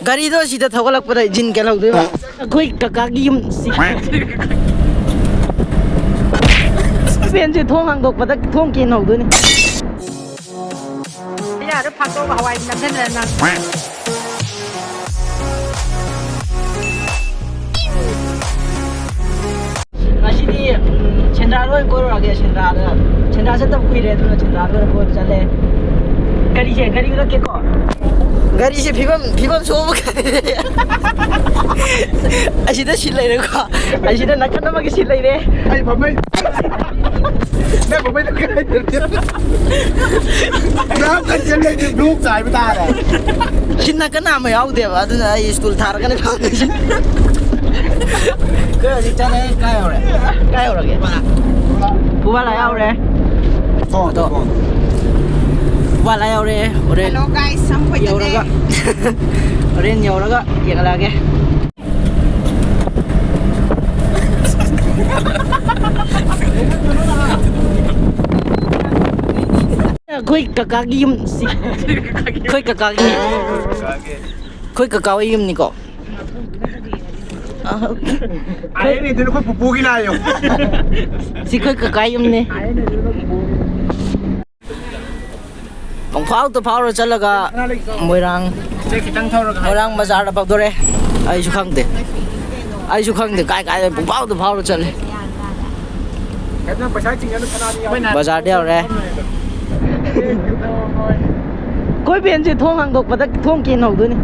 Gari do sida thogalak pada jin ke lau de ba koi kakagi yum si ben je thong hang dok pada thong kin hau de ni ya de phat to ba hawai nam then na nasi ni chendra loi ko ra ge chendra se tab kui re tu chendra loi ko chale gari ra ke ko gari se phibam so ba asida silai re ko asida nakan ma ge silai re ai bamai ne bamai ta kai na ka chelle ni blue sai ba ta ra sin nakan na ma yau de ba adu ai stool thar ka ne phang ni cái gì cha này cái rồi kìa phụ ba lại ao rồi phụ ba lại ao rồi hello guys xong rồi nhiều rồi ở đây nhiều rồi kìa là kìa khơi cà im khơi cà im này có ai ni tu ko pupu gila yo si khơi cà im này ông pháo rồi chân là cả mười rang bazar đã bao đồ đấy ai chú khăng để cái bông pháo rồi chân bazar đeo rồi coi biển chỉ thong hàng độc và thong kín hậu thôi này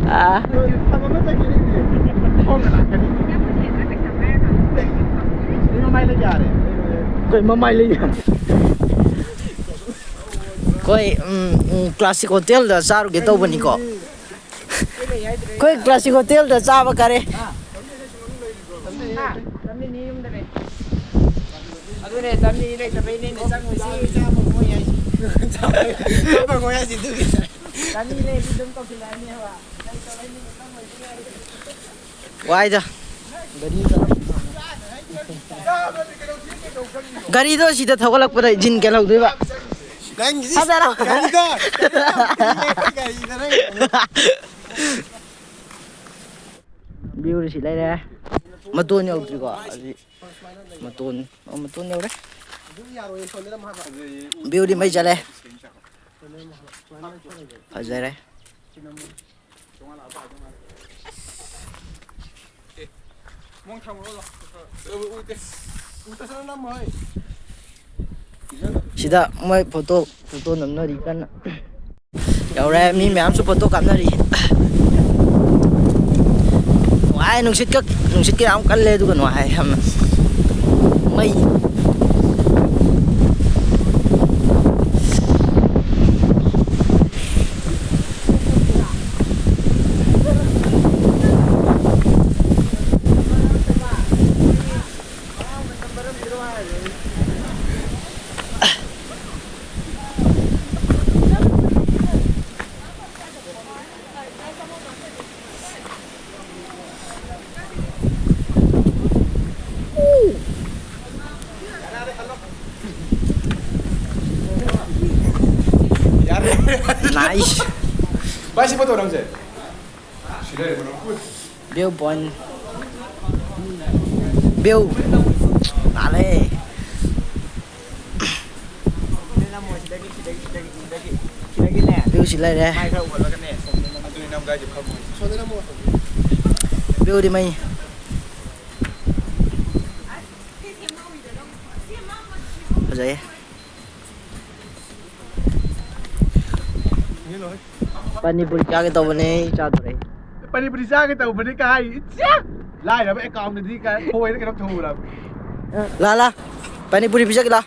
à coi mà mai lên coi classic hotel đã sao cái tàu bên này có coi classic hotel đã sao vậy cái Why da? Gari do sida thogalak pada jin ke lau de ba ada đâu gari do view di sini deh matun nhau tri ko matun nhau đấy view đi mấy chale ở đây đấy sida mai photo nằm nơi đi căn dạo ra mi mẹ chụp photo cảm nơi đi ngoài nung xít cái áo cắn lê tôi còn ngoài hầm mây nice. Ba si foto orang je. Bill point. Bill. Nale. Bill chỉ lại đây. Bill đi mày. Ở đây. Panipuri cha cái tàu này cha tụi này. Panipuri cha cái tàu bên cái lại là cái account này đi cái thôi cái nó thù là. La Panipuri bisa kita.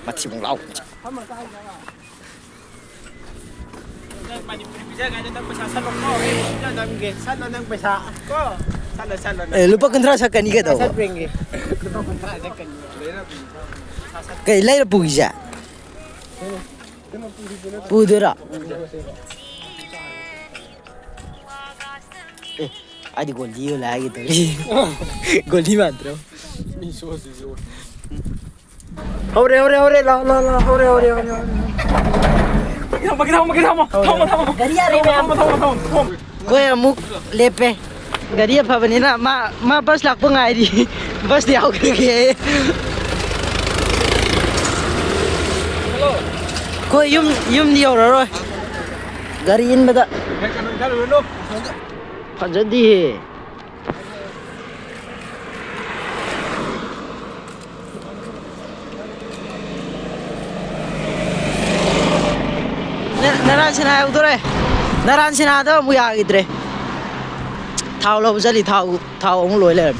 Mati bung lau. Panipuri bisa kan tentang pesasan lokal kan dan gesan tentang pesa. Ko san. Lupa kontra sa kani ka tau. San pengge. Lupa kontra sa kani. Kai lai ra pugi ja. Pudera. Adi gol dia lagi tu. Gol di mana? Hore lo hore gari are ma'am koi amuk lepe gari phabanina ma bus lakpa ngai di bus di out ke koi yum di rồi gari in bada fajadi naran sina udore naran sina da mu ya gidre thao lo jali thao ông lôi lên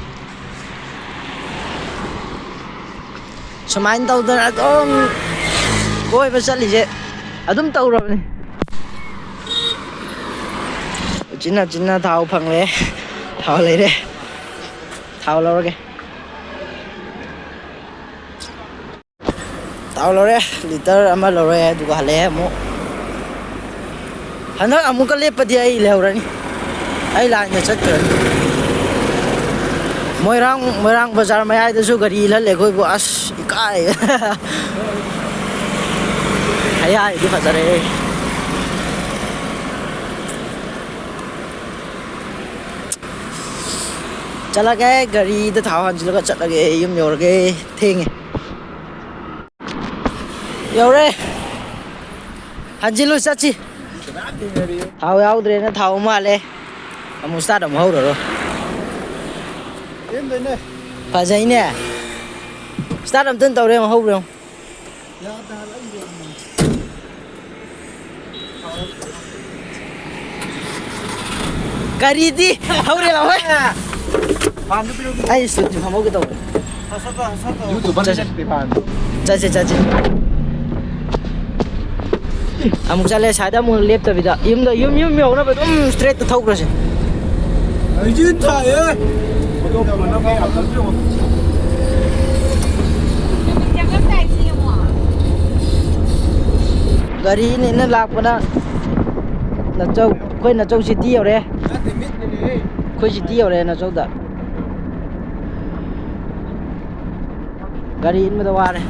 samain tàu da adom koi ba jali je adum tàu rồi ni chính thao phang le thao lấy đấy thao lo rồi thao lo đấy liter ama lo rồi du ka le mo hana amu ka lepa di ai leo rani ai la nya chat kar moirang bazar mai ai da su gari la le khoi bo as ikai ai di bazar ai chala gay gari da thao han jil ka chat lage yum yor ge theng yore han jilu sachi thao yaudre na thao ma le amu start am ho rồi em đây nè phajai ne start am tin tàu re ma ho rồi gari di ho re la hoy ai sut phamo cái tàu YouTube ban set ti pan cha amuk chale sada mu lep ta bida yum yo na ba straight to thau ra ai chứ thải ơi gari ni na lak pa na chau koi na chau city yo re koi city yo re na chau da gari in ma da wa re